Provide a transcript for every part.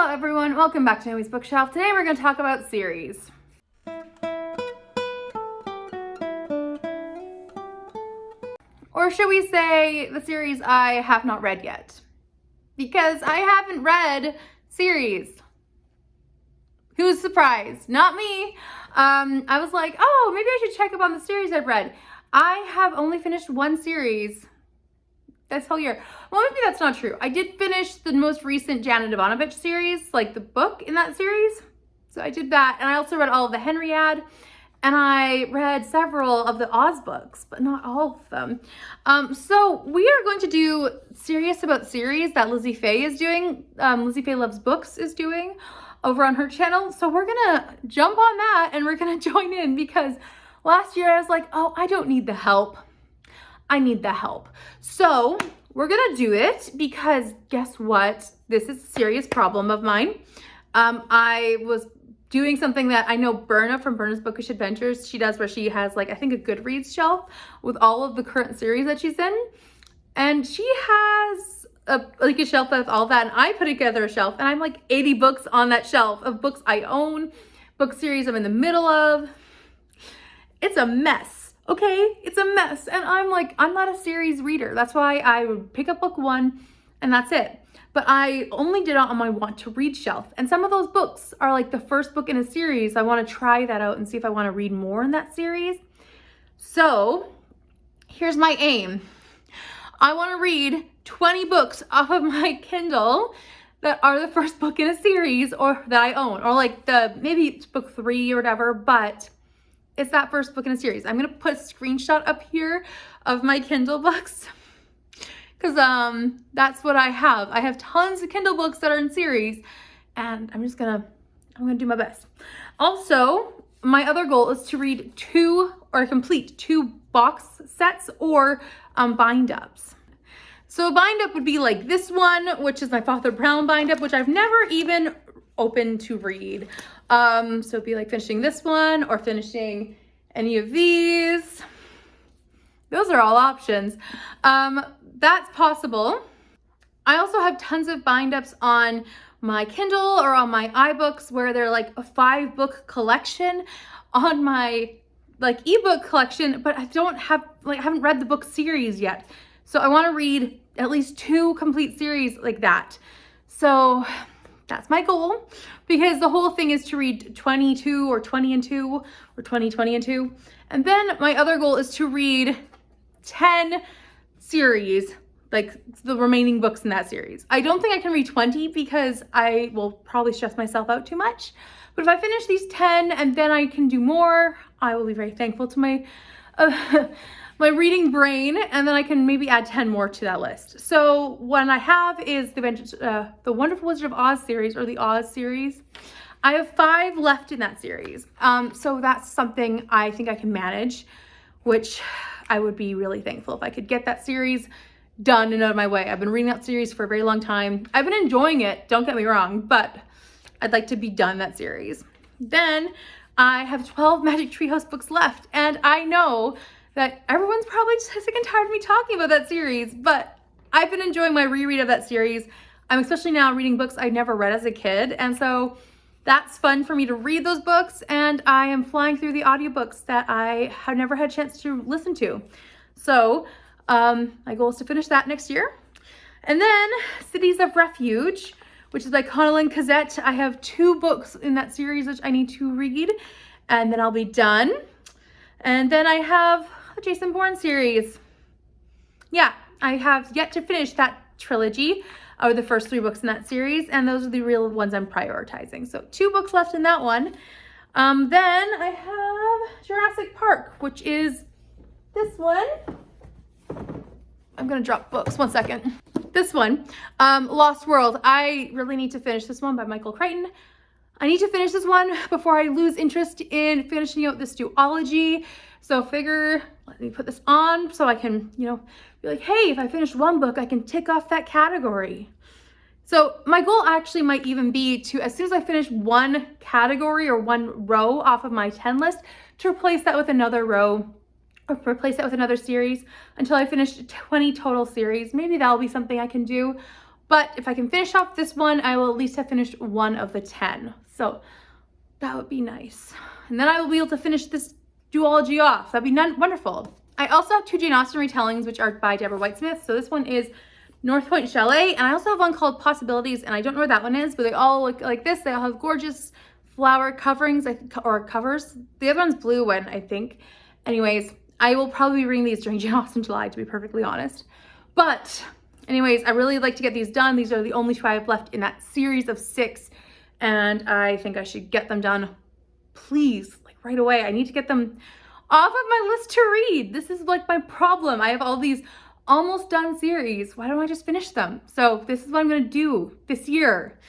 Hello everyone, welcome back to Naomi's Bookshelf. Today we're going to talk about series. Or should we say the series I have not read yet? Because I haven't read series. Who's surprised? Not me. I was like, oh, maybe I should check up on the series I've read. I have only finished one series this whole year. Well, maybe that's not true. I did finish the most recent Janet Ivanovich series, like the book in that series. So I did that. And I also read all of the Henriade. And I read several of the Oz books, but not all of them. So we are going to do Serious About Series that Lizzie Faye is doing. Lizzie Faye Loves Books is doing over on her channel. So we're going to jump on that and we're going to join in because last year I was like, oh, I don't need the help. I need the help. So we're going to do it because guess what? This is a serious problem of mine. I was doing something that I know Berna from Berna's Bookish Adventures, she does, where she has like, I think a Goodreads shelf with all of the current series that she's in. And she has a shelf with all that. And I put together a shelf and I'm like 80 books on that shelf of books I own, book series I'm in the middle of. It's a mess. Okay, it's a mess. And I'm like, I'm not a series reader. That's why I would pick up book one and that's it. But I only did it on my want to read shelf. And some of those books are like the first book in a series. I want to try that out and see if I want to read more in that series. So here's my aim. I want to read 20 books off of my Kindle that are the first book in a series or that I own, or like maybe it's book 3 or whatever, but it's that first book in a series. I'm going to put a screenshot up here of my Kindle books because that's what I have. I have tons of Kindle books that are in series and I'm going to do my best. Also, my other goal is to read complete two box sets or bind ups. So a bind up would be like this one, which is my Father Brown bind up, which I've never even opened to read. So it'd be like finishing this one or finishing any of these. Those are all options. That's possible. I also have tons of bind ups on my Kindle or on my iBooks where they're like a 5-book collection on my like ebook collection, but I haven't read the book series yet. So I want to read at least 2 complete series like that. So that's my goal because the whole thing is to read 22 or 20 and 2 or 20, 20 and 2. And then my other goal is to read 10 series, like the remaining books in that series. I don't think I can read 20 because I will probably stress myself out too much. But if I finish these 10 and then I can do more, I will be very thankful to my my reading brain, and then I can maybe add 10 more to that list. So what I have is the Wonderful Wizard of Oz series, or the Oz series. I have 5 left in that series. So that's something I think I can manage, which I would be really thankful if I could get that series done and out of my way. I've been reading that series for a very long time. I've been enjoying it, don't get me wrong, but I'd like to be done that series. Then I have 12 Magic Treehouse books left, and I know that everyone's probably just sick and tired of me talking about that series, but I've been enjoying my reread of that series. I'm especially now reading books I never read as a kid, and so that's fun for me to read those books, and I am flying through the audiobooks that I have never had a chance to listen to. So my goal is to finish that next year. And then Cities of Refuge, which is by Connellan Cosette. I have 2 books in that series which I need to read, and then I'll be done. And then I have the Jason Bourne series. Yeah, I have yet to finish that trilogy, or the first 3 books in that series, and those are the real ones I'm prioritizing. So 2 books left in that one. Then I have Jurassic Park, which is this one. I'm gonna drop books, 1 second. This one, Lost World. I really need to finish this one by Michael Crichton. I need to finish this one before I lose interest in finishing out this duology. So figure, let me put this on so I can, be like, hey, if I finish one book, I can tick off that category. So my goal actually might even be to, as soon as I finish one category or one row off of my 10 list, to replace that with another row or replace that with another series until I finish 20 total series. Maybe that'll be something I can do. But if I can finish off this one, I will at least have finished one of the 10. So that would be nice. And then I will be able to finish this duology off. That'd be wonderful. I also have 2 Jane Austen retellings, which are by Deborah Whitesmith. So this one is North Point Chalet, and I also have one called Possibilities, and I don't know where that one is, but they all look like this. They all have gorgeous flower coverings, or covers. The other one's blue one, I think. Anyways, I will probably be reading these during Jane Austen July, to be perfectly honest. But anyways, I really like to get these done. These are the only 2 I have left in that series of 6, and I think I should get them done, please, like right away. I need to get them off of my list to read. This is like my problem. I have all these almost done series. Why don't I just finish them? So this is what I'm gonna do this year.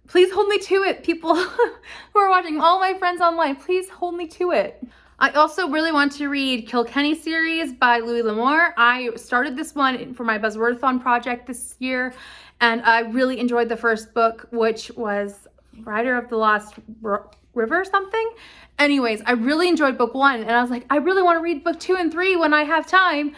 Please hold me to it, people who are watching, all my friends online, please hold me to it. I also really want to read Kilkenny series by Louis L'Amour. I started this one for my Buzzwordathon project this year, and I really enjoyed the first book, which was Rider of the Lost River or something. Anyways, I really enjoyed book 1, and I was like, I really want to read book 2 and 3 when I have time.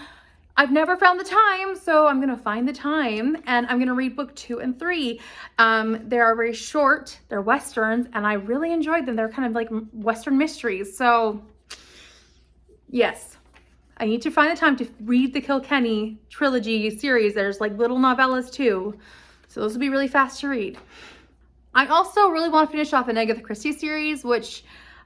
I've never found the time, so I'm gonna find the time, and I'm gonna read book 2 and 3. They are very short, they're Westerns, and I really enjoyed them. They're kind of like Western mysteries, so yes, I need to find the time to read the Kilkenny trilogy series. There's like little novellas too, so those will be really fast to read. I also really want to finish off an Agatha Christie series, which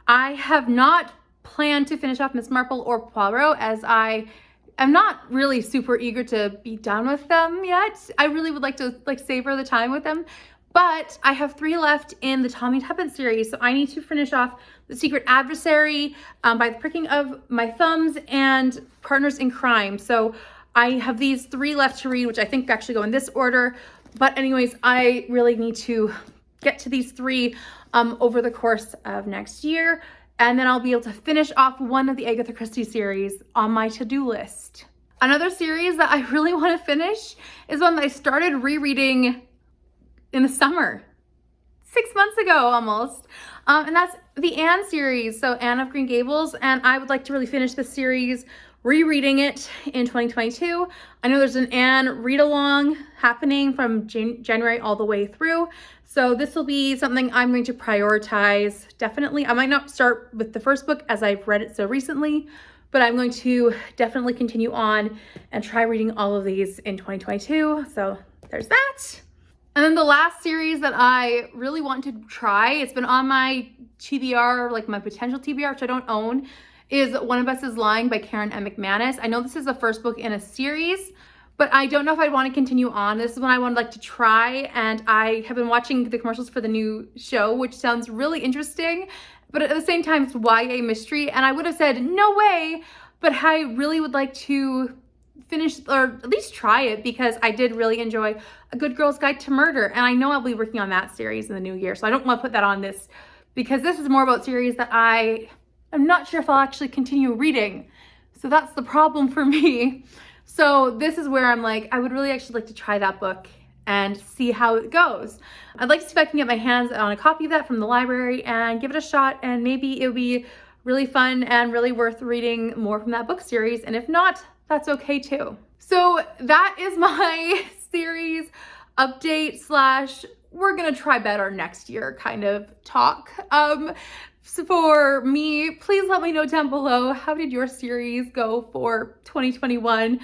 I have not planned to finish off Miss Marple or Poirot, as I'm not really super eager to be done with them yet. I really would like to savor the time with them, but I have 3 left in the Tommy Tuppence series, so I need to finish off The Secret Adversary, By the Pricking of My Thumbs, and Partners in Crime. So I have these 3 left to read, which I think actually go in this order. But anyways, I really need to get to these 3 over the course of next year. And then I'll be able to finish off one of the Agatha Christie series on my to-do list. Another series that I really want to finish is one that I started rereading in the summer, 6 months ago almost. And that's the Anne series, so Anne of Green Gables. And I would like to really finish this series, rereading it in 2022. I know there's an Anne read-along happening from January all the way through. So this will be something I'm going to prioritize, definitely. I might not start with the first book as I've read it so recently, but I'm going to definitely continue on and try reading all of these in 2022. So there's that. And then the last series that I really want to try, it's been on my TBR, like my potential TBR, which I don't own, is One of Us is Lying by Karen M. McManus. I know this is the first book in a series, but I don't know if I'd want to continue on. This is one I would like to try, and I have been watching the commercials for the new show, which sounds really interesting, but at the same time, it's YA mystery, and I would have said, no way, but I really would like to finish, or at least try it, because I did really enjoy A Good Girl's Guide to Murder, and I know I'll be working on that series in the new year, so I don't want to put that on this, because this is more about series that I'm not sure if I'll actually continue reading, so that's the problem for me. So this is where I'm like, I would really actually like to try that book and see how it goes. I'd like to see if I can get my hands on a copy of that from the library and give it a shot, and maybe it'll be really fun and really worth reading more from that book series. And if not, that's okay too. So that is my series update slash we're gonna try better next year kind of talk. So for me, please let me know down below, how did your series go for 2021?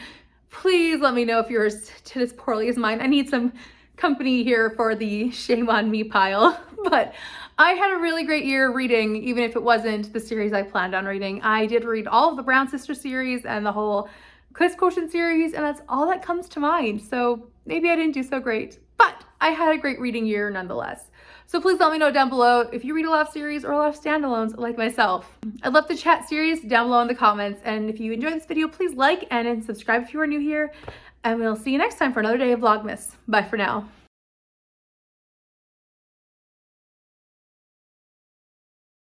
Please let me know if yours did as poorly as mine. I need some company here for the shame on me pile. But I had a really great year reading, even if it wasn't the series I planned on reading. I did read all of the Brown Sister series and the whole Kiss Quotient series, and that's all that comes to mind. So maybe I didn't do so great, but I had a great reading year nonetheless. So please let me know down below if you read a lot of series or a lot of standalones like myself. I'd love to chat series down below in the comments. And if you enjoyed this video, please like and subscribe if you are new here. And we'll see you next time for another day of Vlogmas. Bye for now.